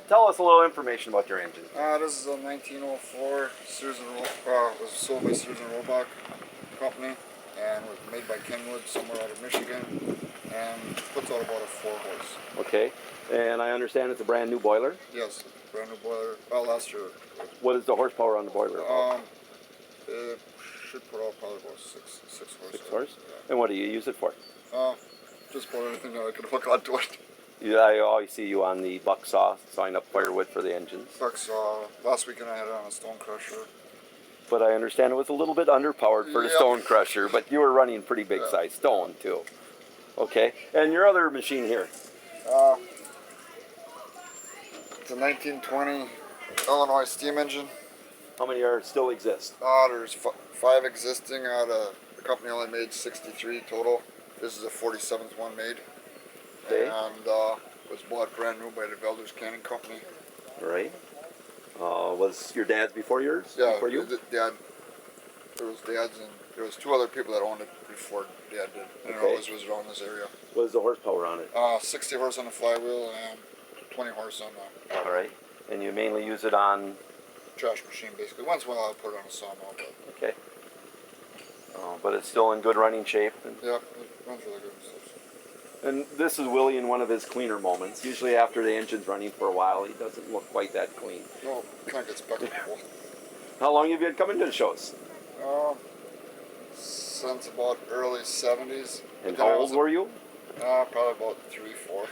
tell us a little information about your engine. This is a 1904 was sold by Sears and Roebuck Company and was made by Kenwood somewhere out of Michigan and puts out about a 4-horse. Okay, and I understand it's a brand new boiler? Yes, brand new boiler. Well, last year. What is the horsepower on the boiler? It should put out probably about 6 horse. 6 horse? Yeah. And what do you use it for? Just about anything that I could hook onto it. Yeah, I always see you on the buck saw, sawing up firewood for the engines. Buck saw. Last weekend I had it on a stone crusher. But I understand it was a little bit underpowered for the stone crusher, but you were running pretty big size stone too. Okay, and your other machine here? It's a 1920 Illinois steam engine. How many are still exist? There's 5 existing. The company only made 63 total. This is a 47th one made. Okay. And was bought brand new by the Velders Canning Company. Right. Was your dad's before yours? Yeah, before you? Dad. There was Dad's and there was 2 other people that owned it before Dad did. And Okay. it always was around this area. What is the horsepower on it? 60 horse on the flywheel and 20 horse on the All right. And you mainly use it on? trash machine, basically. Once in a while I'll put it on a sawmill. But Okay. But it's still in good running shape. And, yeah, it runs really good. and this is Willie in one of his cleaner moments. Usually after the engine's running for a while, he doesn't look quite that clean. No, kind of gets back and forth. How long have you been coming to the shows? Since about early 70s. And how old were you? Probably about 3, 4.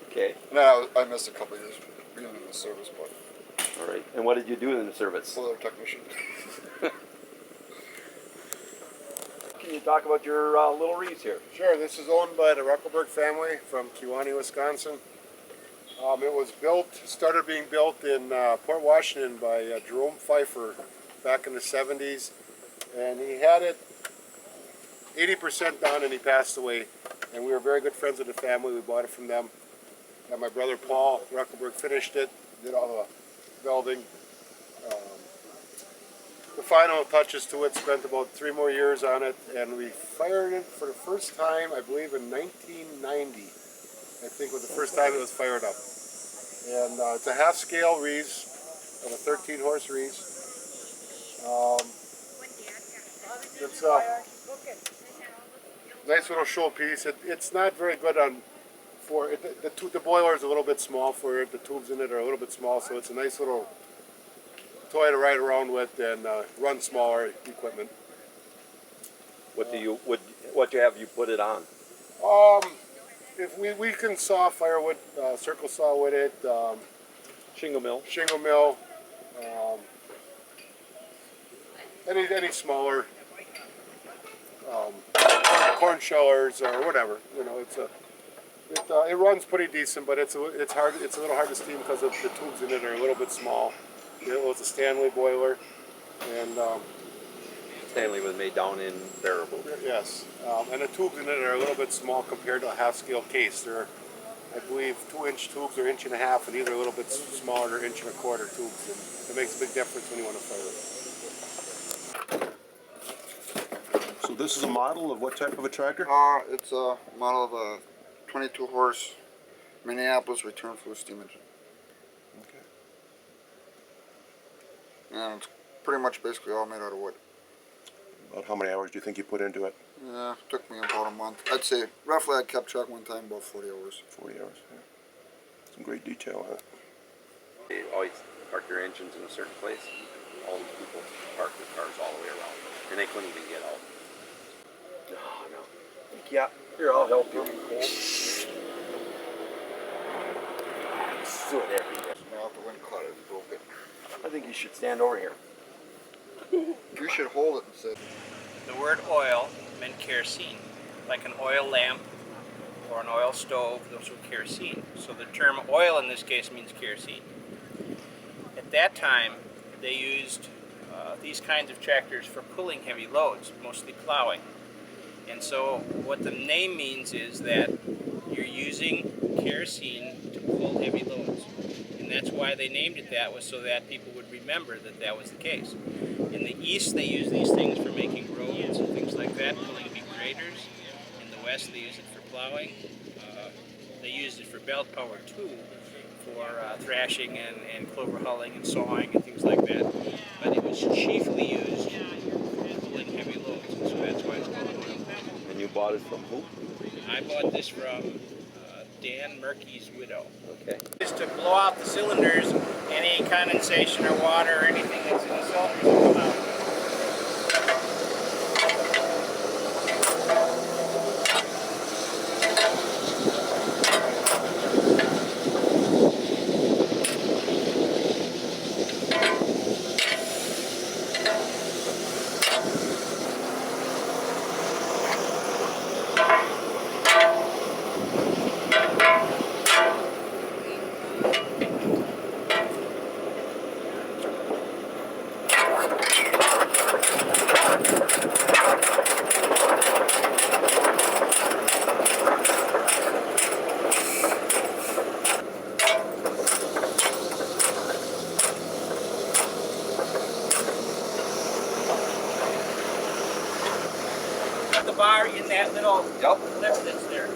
Okay. No, I missed a couple of years being in the service, but All right. And what did you do in the service? boiler technician. Can you talk about your little Reese here? Sure, this is owned by the Ruckelberg family from Kewanee, Wisconsin. Started being built in Port Washington by Jerome Pfeiffer back in the 70s. And he had it 80% done and he passed away. And we were very good friends with the family. We bought it from them. And my brother Paul Ruckelberg finished it, did all the welding. The final touches to it, spent about 3 more years on it, and we fired it for the first time, I believe, in 1990. I think was the first time it was fired up. And it's a half-scale Reese of a 13-horse Reese. It's a nice little show piece. It's not very good the boiler is a little bit small for it. The tubes in it are a little bit small, so it's a nice little toy to ride around with and run smaller equipment. What you have you put it on? If we can saw firewood, circle saw with it, Shingle mill. shingle mill, any smaller corn shellers or whatever. You know, it runs pretty decent, but it's hard. It's a little hard to steam because the tubes in it are a little bit small. It was a Stanley boiler, and Stanley was made down in Bearable. yes, and the tubes in it are a little bit small compared to a half-scale case. They're, I believe, 2-inch tubes or 1.5 inches, and these are a little bit smaller, they're 1.25 inch tubes, and it makes a big difference when you want to fire it. So this is a model of what type of a tractor? It's a model of a 22 horse Minneapolis return fluid steam engine. Okay. And it's pretty much basically all made out of wood. About how many hours do you think you put into it? Yeah, it took me about a month. I'd say, roughly I kept track one time, about 40 hours. 40 hours, yeah. Some great detail on it. They always park their engines in a certain place. All these people park their cars all the way around, and they couldn't even get out. Oh, no. Yeah, here, I'll help you. Let's do it every day. Now the wind caught it and broke it. I think you should stand over here. You should hold it instead. The word oil meant kerosene, like an oil lamp or an oil stove, those were kerosene. So the term oil in this case means kerosene. At that time, they used these kinds of tractors for pulling heavy loads, mostly plowing. And so what the name means is that you're using kerosene to pull heavy loads. And that's why they named it that, was so that people would remember that that was the case. In the east, they use these things for making roads and things like that, pulling big graders. In the west, they use it for plowing. They used it for belt power too, for thrashing and clover hulling and sawing and things like that. But it was chiefly used for pulling heavy loads, and so that's why it's called an oil lamp. And you bought it from who? I bought this from Dan Murky's widow. Okay. Is to blow out the cylinders, any condensation or water or anything that's in the cylinders will come out. Put the bar in that little lip that's there.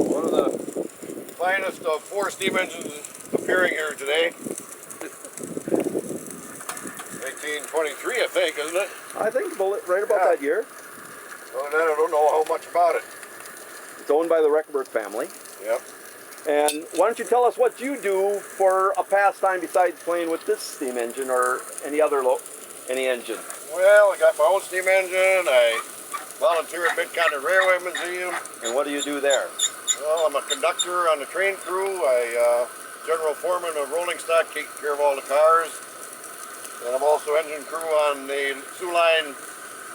One of the finest of 4 steam engines appearing here today. 1923, I think, isn't it? I think right about that year. Well, then I don't know how much about it. It's owned by the Reckberg family. Yep. And why don't you tell us what you do for a pastime besides playing with this steam engine or any other any engine? Well, I got my own steam engine. I volunteer at Mid-Continent Railway Museum. And what do you do there? Well, I'm a conductor on the train crew. I general foreman of rolling stock, taking care of all the cars. And I'm also engine crew on the Sioux Line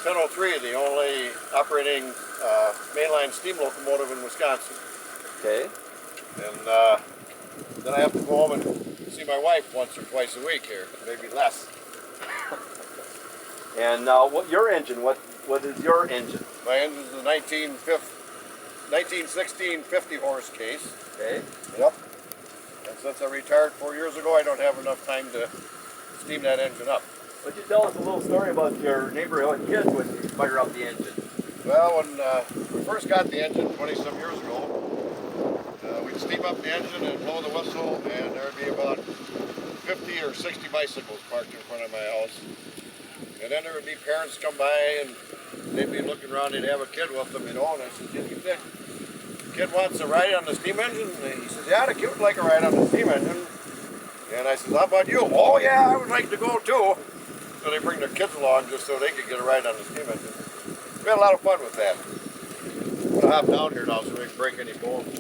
1003, the only operating mainline steam locomotive in Wisconsin. Okay. And then I have to go home and see my wife once or twice a week here, maybe less. And what your engine? What is your engine? My engine's the 1916 50 horse case. Okay. Yep. And since I retired 4 years ago, I don't have enough time to steam that engine up. Would you tell us a little story about your neighborhood kids when you fire up the engine? Well, when we first got the engine 20-some years ago, we'd steam up the engine and blow the whistle, and there'd be about 50 or 60 bicycles parked in front of my house. And then there would be parents come by, and they'd be looking around, they'd have a kid with them, you know, and I said, the kid wants a ride on the steam engine? And he says, yeah, the kid would like a ride on the steam engine. And I said, how about you? Oh, yeah, I would like to go too. So they bring their kids along just so they could get a ride on the steam engine. We had a lot of fun with that. I'm going to hop down here now so we can break any bones.